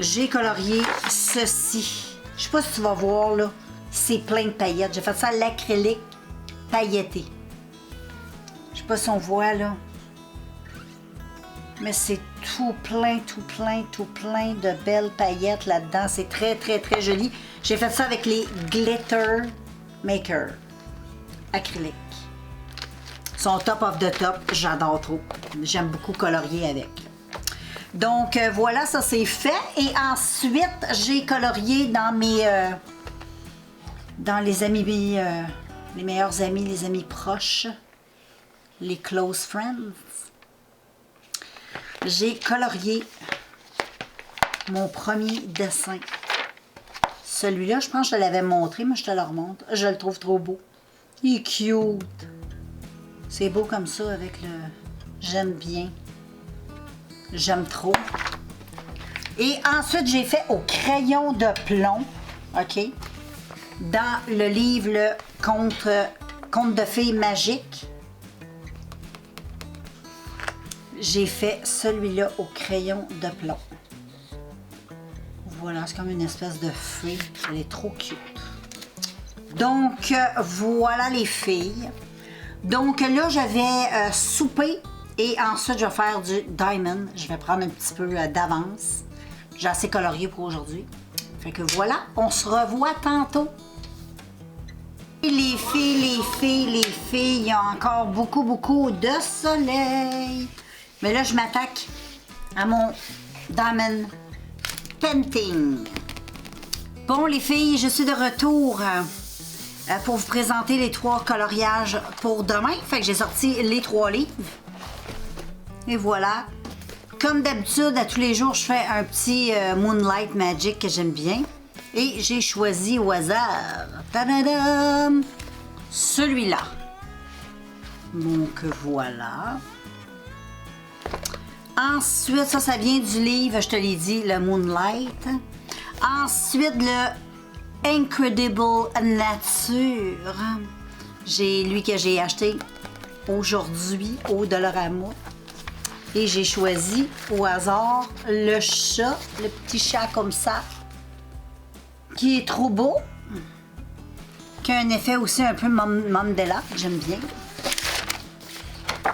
J'ai colorié ceci. Je sais pas si tu vas voir, là. C'est plein de paillettes. J'ai fait ça à l'acrylique pailleté. Je sais pas si on voit, là. Mais c'est tout plein de belles paillettes là-dedans. C'est très, très, très joli. J'ai fait ça avec les Glitter Maker acrylique. Ils sont top of the top. J'adore trop. J'aime beaucoup colorier avec. Donc, voilà, ça c'est fait. Et ensuite, j'ai colorié dans mes... dans les amis... les meilleurs amis, les amis proches. Les close friends. J'ai colorié mon premier dessin. Celui-là, je pense que je te l'avais montré, mais je te le remontre. Je le trouve trop beau. Il est cute. C'est beau comme ça avec le... J'aime bien. J'aime trop. Et ensuite, j'ai fait au crayon de plomb, OK, dans le livre le Conte de fées magiques. J'ai fait celui-là au crayon de plomb. Voilà, c'est comme une espèce de fée. Elle est trop cute. Donc, voilà les filles. Donc là, je vais souper et ensuite, je vais faire du diamond. Je vais prendre un petit peu d'avance. J'ai assez colorié pour aujourd'hui. Fait que voilà, on se revoit tantôt. Les filles, il y a encore beaucoup de soleil. Mais là, je m'attaque à mon diamond painting. Bon, les filles, je suis de retour pour vous présenter les 3 coloriages pour demain. Fait que j'ai sorti les 3 livres. Et voilà. Comme d'habitude, à tous les jours, je fais un petit Moonlight Magic que j'aime bien. Et j'ai choisi au hasard, tadadam, celui-là. Donc voilà. Ensuite, ça vient du livre, je te l'ai dit, le Moonlight. Ensuite, le Incredible Nature. J'ai lui que j'ai acheté aujourd'hui au Dollarama. Et j'ai choisi au hasard le chat, le petit chat comme ça, qui est trop beau, qui a un effet aussi un peu Mandela, j'aime bien.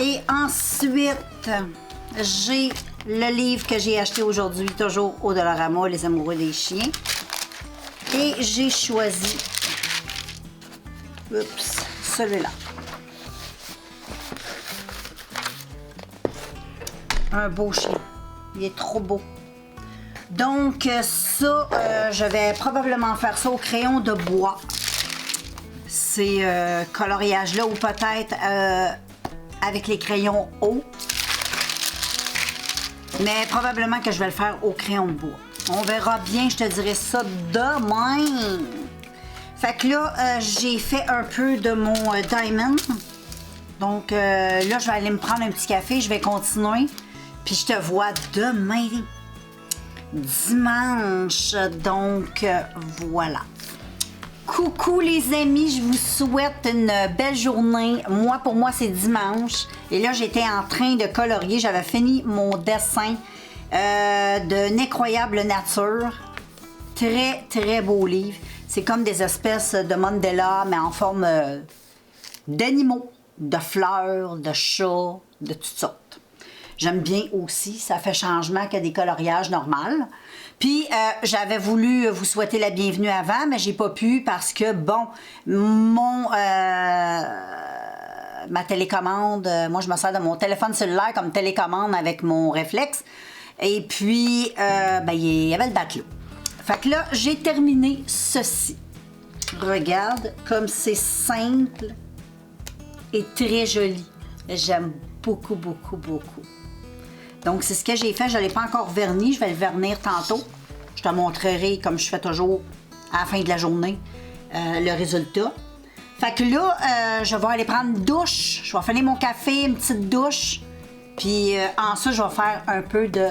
Et ensuite, j'ai le livre que j'ai acheté aujourd'hui, toujours au Dollarama, Les amoureux des chiens. Et j'ai choisi, celui-là. Un beau chien. Il est trop beau. Donc ça, je vais probablement faire ça au crayon de bois. Ces coloriages-là, ou peut-être avec les crayons hauts. Mais probablement que je vais le faire au crayon de bois. On verra bien, je te dirai ça demain. Fait que là, j'ai fait un peu de mon diamond. Donc là, je vais aller me prendre un petit café, je vais continuer. Puis je te vois demain, dimanche. Donc voilà. Coucou les amis, je vous souhaite une belle journée. Moi, pour moi, c'est dimanche. Et là, j'étais en train de colorier. J'avais fini mon dessin de Incroyable Nature. Très, très beau livre. C'est comme des espèces de mandala, mais en forme d'animaux, de fleurs, de chats, de toutes sortes. J'aime bien aussi, ça fait changement que des coloriages normaux. Puis, j'avais voulu vous souhaiter la bienvenue avant, mais j'ai pas pu parce que, bon, ma télécommande, moi, je me sers de mon téléphone cellulaire comme télécommande avec mon réflexe. Et puis, il y avait le batelot. Fait que là, j'ai terminé ceci. Regarde comme c'est simple et très joli. J'aime beaucoup, beaucoup, beaucoup. Donc, c'est ce que j'ai fait. Je ne l'ai pas encore verni. Je vais le vernir tantôt. Je te montrerai, comme je fais toujours à la fin de la journée, le résultat. Fait que là, je vais aller prendre une douche. Je vais finir mon café, une petite douche. Puis ensuite, je vais faire un peu de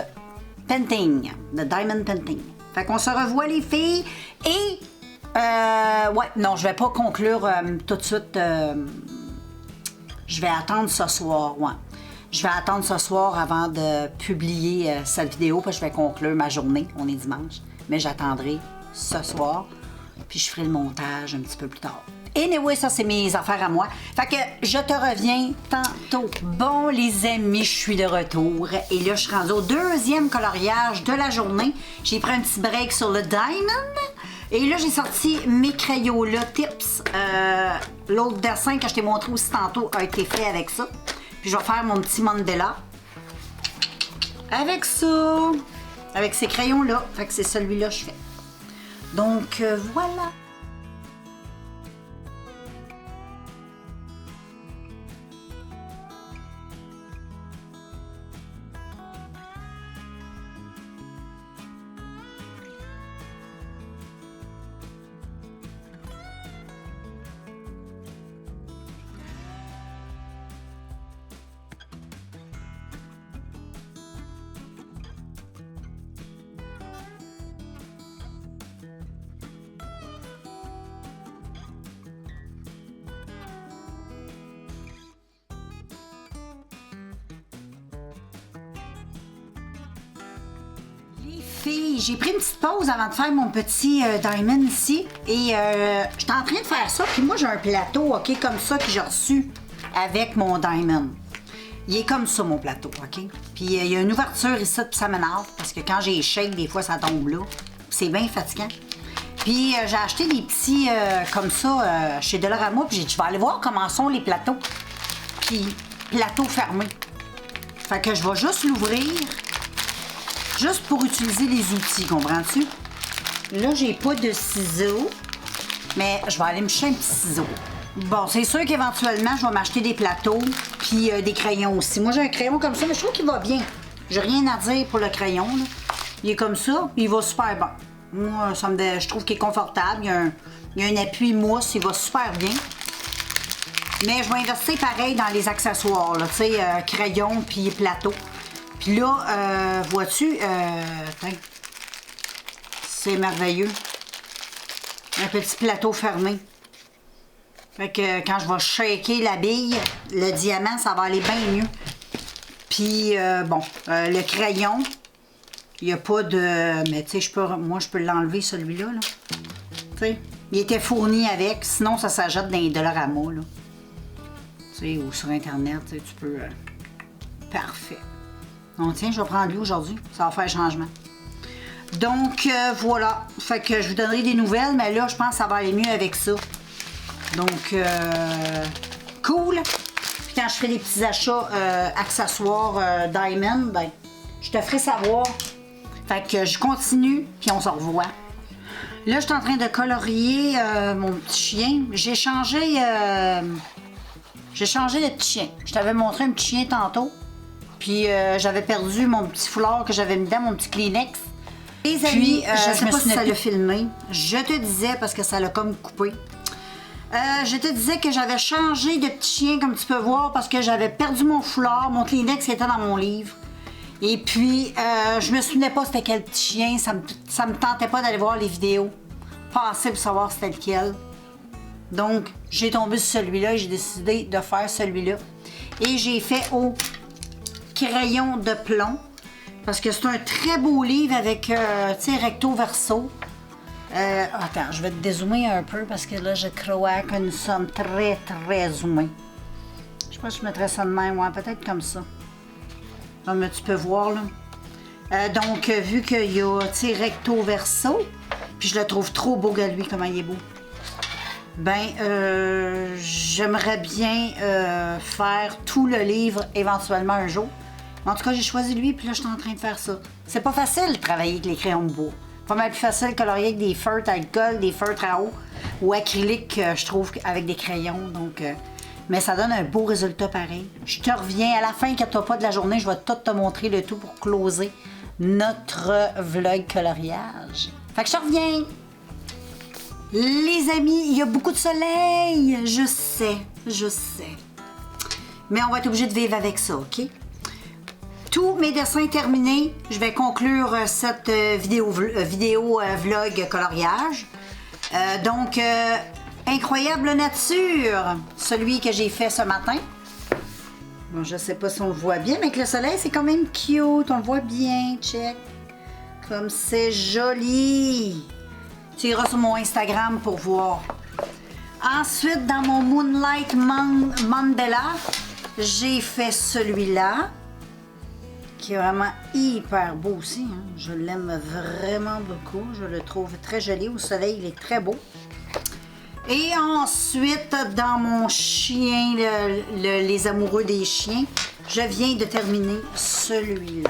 painting, de diamond painting. Fait qu'on se revoit, les filles. Et, ouais, non, je vais pas conclure tout de suite. Je vais attendre ce soir, ouais. Je vais attendre ce soir avant de publier cette vidéo, parce que je vais conclure ma journée. On est dimanche. Mais j'attendrai ce soir puis je ferai le montage un petit peu plus tard. Anyway, ça, c'est mes affaires à moi. Fait que je te reviens tantôt. Bon, les amis, je suis de retour. Et là, je suis rendue au deuxième coloriage de la journée. J'ai pris un petit break sur le Diamond. Et là, j'ai sorti mes Crayola Tips. L'autre dessin que je t'ai montré aussi tantôt a été fait avec ça. Puis je vais faire mon petit Mandela. Avec ça. Avec ces crayons-là. Fait que c'est celui-là que je fais. Donc, voilà. J'ai pris une petite pause avant de faire mon petit diamond ici. Et j'étais en train de faire ça. Puis moi, j'ai un plateau, OK, comme ça, que j'ai reçu avec mon diamond. Il est comme ça, mon plateau, OK? Puis il y a une ouverture ici, puis ça m'énerve. Parce que quand j'ai shake, des fois, ça tombe là. C'est bien fatigant. Puis j'ai acheté des petits comme ça chez Dollarama. Puis j'ai dit, je vais aller voir comment sont les plateaux. Puis plateau fermé. Fait que je vais juste l'ouvrir. Juste pour utiliser les outils, comprends-tu? Là, j'ai pas de ciseaux, mais je vais aller me chercher un petit ciseau. Bon, c'est sûr qu'éventuellement, je vais m'acheter des plateaux puis des crayons aussi. Moi, j'ai un crayon comme ça, mais je trouve qu'il va bien. J'ai rien à dire pour le crayon, là. Il est comme ça, il va super bien. Moi, je trouve qu'il est confortable. Il y a un appui mousse, il va super bien. Mais je vais investir pareil dans les accessoires, là, tu sais, crayon puis plateau. Puis là, vois-tu, c'est merveilleux. Un petit plateau fermé. Fait que quand je vais shaker la bille, le diamant, ça va aller bien mieux. Puis, bon, le crayon, il n'y a pas de... Mais tu sais, moi, je peux l'enlever, celui-là, là. Tu sais, il était fourni avec, sinon ça s'achète dans les Dollarama, là. Tu sais, ou sur Internet, tu peux... Parfait. Donc, tiens, je vais prendre lui aujourd'hui. Ça va faire changement. Donc, voilà. Fait que je vous donnerai des nouvelles, mais là, je pense que ça va aller mieux avec ça. Donc, cool. Puis quand je ferai des petits achats accessoires Diamond, ben, je te ferai savoir. Fait que je continue, puis on se revoit. Là, je suis en train de colorier mon petit chien. J'ai changé de petit chien. Je t'avais montré un petit chien tantôt. Puis j'avais perdu mon petit foulard que j'avais mis dans mon petit Kleenex. Les amis, je sais pas si ça l'a filmé. Je te disais, parce que ça l'a comme coupé. Je te disais que j'avais changé de petit chien, comme tu peux voir, parce que j'avais perdu mon foulard, mon Kleenex qui était dans mon livre. Et puis, je me souvenais pas c'était quel petit chien. Ça me tentait pas d'aller voir les vidéos. Passer pour savoir c'était lequel. Donc, j'ai tombé sur celui-là et j'ai décidé de faire celui-là. Et j'ai fait au crayon de plomb. Parce que c'est un très beau livre avec, tu sais, recto verso. Attends, je vais te dézoomer un peu parce que là, je crois que nous sommes très, très zoomés. Je sais pas si je mettrais ça de même, ouais, peut-être comme ça. Non, mais tu peux voir, là. Donc, vu qu'il y a, tu sais, recto verso, puis je le trouve trop beau, gars, lui, comment il est beau. Ben, j'aimerais bien faire tout le livre éventuellement un jour. En tout cas, j'ai choisi lui, puis là, je suis en train de faire ça. C'est pas facile de travailler avec les crayons de bois. Pas mal plus facile de colorier avec des feutres alcool, des feutres à eau ou acrylique, je trouve, avec des crayons. Donc, mais ça donne un beau résultat pareil. Je te reviens à la fin, quand t'as pas de la journée, je vais tout te montrer le tout pour closer notre vlog coloriage. Fait que je te reviens. Les amis, il y a beaucoup de soleil. Je sais. Mais on va être obligé de vivre avec ça, OK? Tous mes dessins terminés, je vais conclure cette vidéo vlog coloriage. Donc, Incroyable nature, celui que j'ai fait ce matin. Bon, je sais pas si on le voit bien, mais avec le soleil, c'est quand même cute. On le voit bien, check. Comme c'est joli. Tu iras sur mon Instagram pour voir. Ensuite, dans mon Moonlight Mandala, j'ai fait celui-là, qui est vraiment hyper beau aussi. Hein. Je l'aime vraiment beaucoup. Je le trouve très joli. Au soleil, il est très beau. Et ensuite, dans mon chien, les amoureux des chiens, je viens de terminer celui-là.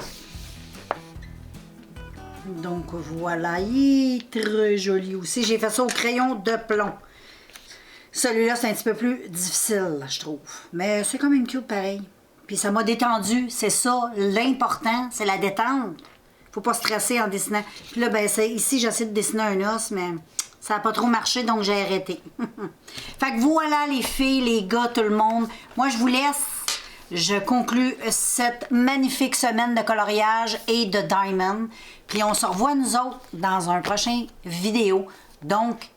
Donc voilà, il est très joli aussi. J'ai fait ça au crayon de plomb. Celui-là, c'est un petit peu plus difficile, je trouve. Mais c'est quand même cute pareil. Puis ça m'a détendu, c'est ça. L'important, c'est la détente. Faut pas stresser en dessinant. Puis là, ben, ici, j'essaie de dessiner un os, mais ça n'a pas trop marché, donc j'ai arrêté. Fait que voilà, les filles, les gars, tout le monde. Moi, je vous laisse. Je conclus cette magnifique semaine de coloriage et de diamond. Puis on se revoit, nous autres, dans un prochain vidéo. Donc,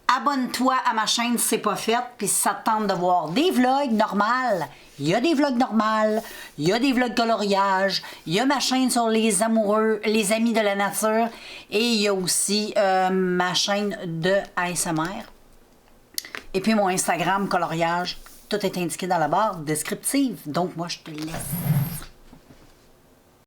abonne-toi à ma chaîne si c'est pas fait. Puis si ça te tente de voir des vlogs normales, il y a des vlogs normales, il y a des vlogs coloriage, il y a ma chaîne sur les amoureux, les amis de la nature, et il y a aussi ma chaîne de ASMR. Et puis mon Instagram coloriage, tout est indiqué dans la barre descriptive. Donc moi, je te laisse.